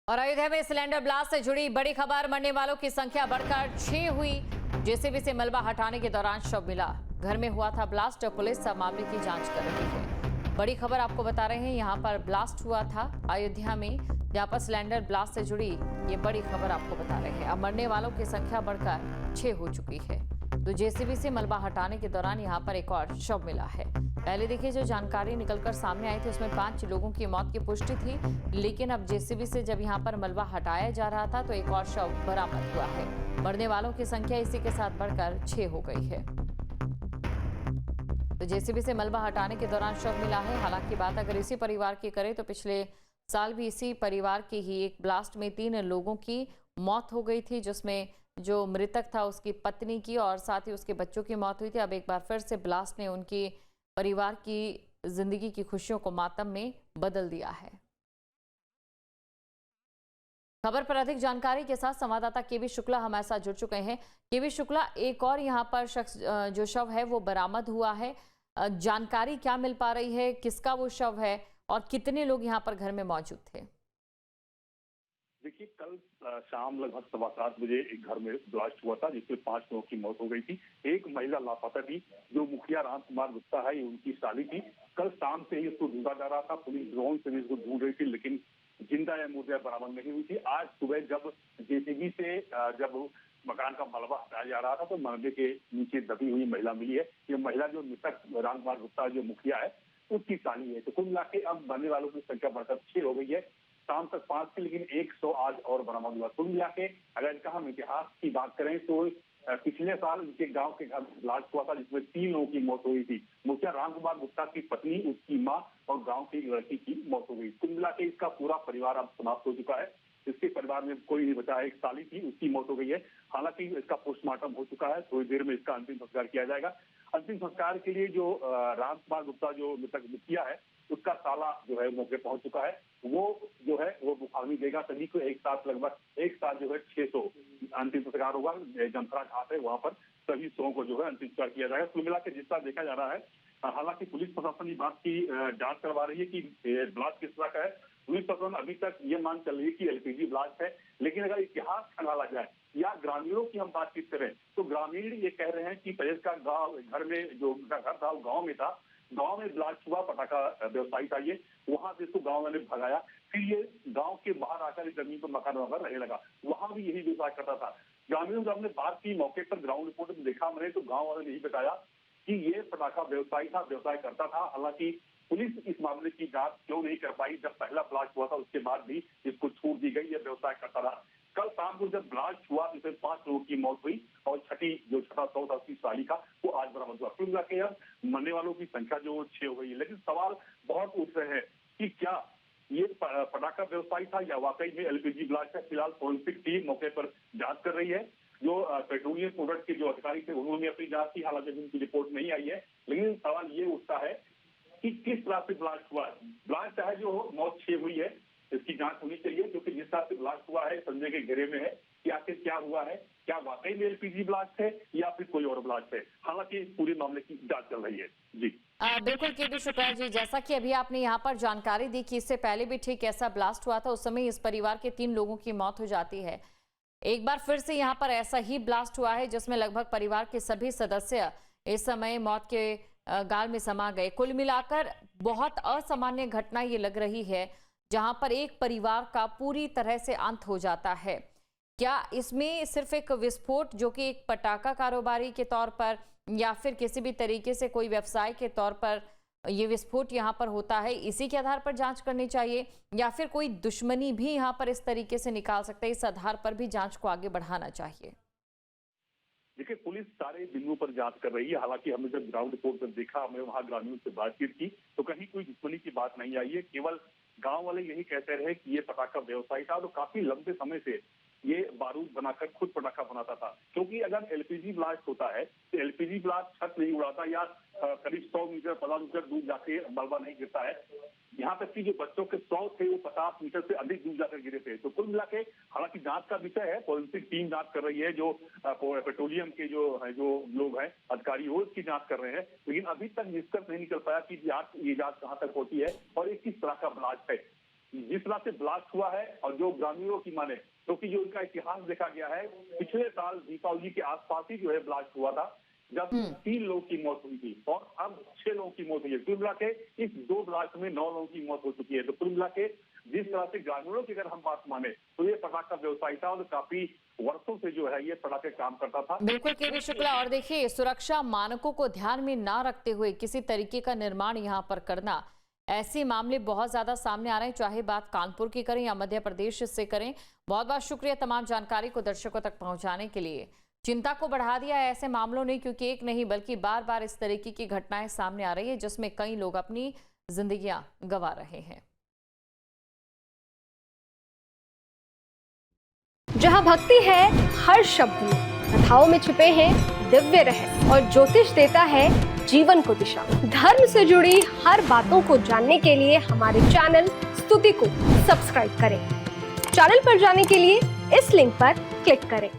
और अयोध्या में cylinder blast से जुड़ी बड़ी खबर, मरने वालों की संख्या बढ़कर 6 हुई। जेसीबी से मलबा हटाने के दौरान शव मिला। घर में हुआ था ब्लास्ट और पुलिस सब मामले की जांच कर रही है। बड़ी खबर आपको बता रहे हैं, यहां पर ब्लास्ट हुआ था अयोध्या में, जहां पर सिलेंडर ब्लास्ट से जुड़ी ये बड़ी खबर आपको बता रहे हैं। अब मरने वालों की संख्या बढ़कर 6 हो चुकी है। तो जेसीबी से मलबा हटाने के दौरान यहां पर एक और शव मिला है। पहले देखिए, जो जानकारी निकलकर सामने आई थी उसमें 5 लोगों की मौत की पुष्टि थी, लेकिन अब जेसीबी से जब यहां पर मलबा हटाया जा रहा था तो एक और शव बरामद हुआ है। मरने वालों की संख्या इसी के साथ बढ़कर 6 हो गई है। तो जेसीबी से मलबा हटाने के दौरान शव मिला है। हालांकि बात अगर इसी परिवार की करें तो पिछले साल भी इसी परिवार के ही एक ब्लास्ट में 3 लोगों की मौत हो गई थी, जिसमें जो मृतक था उसकी पत्नी की और साथ ही उसके बच्चों की मौत हुई थी। अब एक बार फिर से ब्लास्ट ने उनकी परिवार की जिंदगी की खुशियों को मातम में बदल दिया है। खबर पर अधिक जानकारी के साथ संवाददाता केवी शुक्ला हमारे साथ जुड़ चुके हैं। केवी शुक्ला, एक और यहां पर शख्स जो शव है वो बरामद हुआ है, जानकारी क्या मिल पा रही है, किसका वो शव है और कितने लोग यहां पर घर में मौजूद थे? देखिए, कल शाम लगभग 7:15 बजे एक घर में ब्लास्ट हुआ था जिसमें 5 लोगों की मौत हो गई थी। एक महिला लापता थी, जो मुखिया राम कुमार गुप्ता है, ये उनकी साली थी। कल शाम से ही उसको ढूंढा जा रहा था, पुलिस ड्रोन से भी उसको ढूंढ रही थी, लेकिन जिंदा या मुर्दा बरामद नहीं हुई थी। आज सुबह जब जेसीबी से जब मकान का मलबा हटाया जा रहा था तो मलबे के नीचे दबी हुई महिला मिली है। ये महिला जो मृतक राम कुमार गुप्ता जो मुखिया है उसकी साली है। तो कुल मिला के अब मरने वालों की संख्या बढ़कर 6 हो गई है। शाम तक 5 थी, लेकिन 100 आज और बरामद हुआ। कुल मिला के अगर इनका हम इतिहास की बात करें तो पिछले साल उनके गांव के घर ब्लास्ट हुआ था जिसमें 3 लोगों की मौत हुई थी। मुखिया राम कुमार गुप्ता की पत्नी, उसकी मां और गांव की एक लड़की की मौत हो गई। कुल मिला के इसका पूरा परिवार अब समाप्त हो चुका है। इसके परिवार में कोई नहीं बचा है। एक साली थी, उसकी मौत हो गई है। हालांकि इसका पोस्टमार्टम हो चुका है, थोड़ी देर में इसका अंतिम संस्कार किया जाएगा। अंतिम संस्कार के लिए जो राम कुमार गुप्ता जो मृतक मुखिया है उसका साला जो है मौके पहुंच चुका है। वो जो है वो मुखाग्नि देगा सभी को। एक साथ लगभग एक साथ जो है 600 अंतिम संस्कार होगा। जमथरा घाट है, वहां पर सभी शवों को जो है अंतिम संस्कार किया जाएगा। कुल मिला के जिस तरह देखा जा रहा है, हालांकि पुलिस प्रशासन इस बात की जांच करवा रही है कि ब्लास्ट किस तरह का है। पुलिस प्रशासन अभी तक ये मान चल रही है कि एलपीजी ब्लास्ट है, लेकिन अगर इतिहास खंगाला जाए या ग्रामीणों की हम बातचीत करें तो ग्रामीण ये कह रहे हैं कि पहले का गाँव घर में जो उनका घर था वो गाँव में था। गांव में ब्लास्ट हुआ, पटाखा व्यवसायी था ये, वहां से इसको गांव वाले भगाया, फिर ये गांव के बाहर आकर इस जमीन पर मकान वगैरह रहने लगा। वहां भी यही व्यवसाय करता था। ग्रामीणों से हमने बात की, मौके पर ग्राउंड रिपोर्ट में देखा मैंने, तो गांव वाले ने यही बताया कि ये पटाखा व्यवसायी था, व्यवसाय करता था। हालांकि पुलिस इस मामले की जांच क्यों नहीं कर पाई, जब पहला ब्लास्ट हुआ था उसके बाद भी इसको छूट दी गई, ये व्यवसाय करता रहा। कल शाम को जब ब्लास्ट हुआ जिसमें 5 लोगों की मौत हुई और छठा शव था उसकी साली का, वो आज बरामद हुआ। कुल मिला के मरने वालों की संख्या जो 6 हो गई है। लेकिन सवाल बहुत उठ रहे हैं कि क्या ये पटाखा व्यवसायी था या वाकई में एलपीजी ब्लास्ट है। फिलहाल फोरेंसिक टीम मौके पर जांच कर रही है। जो पेट्रोलियम प्रोडक्ट के जो अधिकारी थे उन्होंने अपनी जांच की, हालांकि उनकी रिपोर्ट नहीं आई है। लेकिन सवाल ये उठता है कि किस तरह से ब्लास्ट हुआ है। ब्लास्ट चाहे जो हो, मौत 6 हुई है, इसकी जांच होनी चाहिए, क्योंकि जिस तरह से ब्लास्ट हुआ है संजय के घेरे में है कि आखिर क्या हुआ है, क्या वाकई में एलपीजी ब्लास्ट है या फिर कोई और ब्लास्ट है। हालांकि पूरे मामले की जांच चल रही है। जी बिल्कुल केवी शुक्ला जी, जैसा कि अभी आपने यहाँ पर जानकारी दी कि इससे पहले भी ठीक ऐसा ब्लास्ट हुआ था, उस समय इस परिवार के 3 लोगों की मौत हो जाती है। एक बार फिर से यहाँ पर ऐसा ही ब्लास्ट हुआ है जिसमें लगभग परिवार के सभी सदस्य इस समय मौत के गाल में समा गए। कुल मिलाकर बहुत असामान्य घटना ये लग रही है, जहां पर एक परिवार का पूरी तरह से अंत हो जाता है। क्या इसमें सिर्फ एक विस्फोट, जो कि एक पटाखा कारोबारी के तौर पर या फिर किसी भी तरीके से कोई व्यवसाय के तौर पर ये विस्फोट यहाँ पर होता है, इसी के आधार पर जांच करनी चाहिए, या फिर कोई दुश्मनी भी यहाँ पर इस तरीके से निकाल सकते हैं, इस आधार पर भी जांच को आगे बढ़ाना चाहिए? देखिए, पुलिस सारे बिंदुओं पर जांच कर रही है। हालांकि हमने जब ग्राउंड रिपोर्ट पर देखा, हमने वहां ग्रामीणों से बातचीत की तो कहीं कोई दुश्मनी की बात नहीं आई है। केवल गांव वाले यही कहते रहे कि ये पटाखा व्यवसायी था, तो काफी लंबे समय से ये बारूद बनाकर खुद पटाखा बनाता था। क्योंकि अगर एलपीजी ब्लास्ट होता है तो एलपीजी ब्लास्ट छत नहीं उड़ाता या करीब 100 मीटर 50 मीटर दूर जाके मलबा नहीं गिरता है। यहाँ तक कि जो बच्चों के 100 थे वो 50 मीटर से अधिक दूर जाकर गिरे थे। तो कुल मिला के हालांकि जांच का विषय है, फोरेंसिक टीम जांच कर रही है, जो पेट्रोलियम के जो लोग हैं अधिकारी वो इसकी जांच कर रहे हैं। लेकिन अभी तक निष्कर्ष नहीं निकल पाया कि ये जांच कहाँ तक होती है और ये किस तरह का ब्लास्ट है। जिस तरह से ब्लास्ट हुआ है और जो ग्रामीणों की माने, क्योंकि जो उनका इतिहास देखा गया है, पिछले साल दीपावली के आसपास ही जो है ब्लास्ट हुआ था, जब 3 लोगों की मौत हुई थी और अब 6 लोगों की मौत हुई है। कुल मिला के इस 2 ब्लास्ट में 9 लोगों की मौत हो चुकी है। तो कुल मिला के जिस तरह से ग्रामीणों की अगर हम बात माने तो ये पटाखा व्यवसायी था और काफी वर्षों से जो है ये पटाखे काम करता था। बिल्कुल केवी शुक्ला, और देखिए सुरक्षा मानकों को ध्यान में ना रखते हुए किसी तरीके का निर्माण यहाँ पर करना, ऐसे मामले बहुत ज्यादा सामने आ रहे हैं, चाहे बात कानपुर की करें या मध्य प्रदेश से करें। बहुत बहुत शुक्रिया तमाम जानकारी को दर्शकों तक पहुंचाने के लिए। चिंता को बढ़ा दिया है ऐसे मामलों ने, क्योंकि एक नहीं बल्कि बार बार इस तरीके की घटनाएं सामने आ रही है जिसमें कई लोग अपनी जिंदगियां गंवा रहे हैं। जहां भक्ति है हर शब्द में, कथाओं में छुपे हैं दिव्य रहस्य और ज्योतिष देता है जीवन को दिशा। धर्म से जुड़ी हर बातों को जानने के लिए हमारे चैनल स्तुति को सब्सक्राइब करें। चैनल पर जाने के लिए इस लिंक पर क्लिक करें।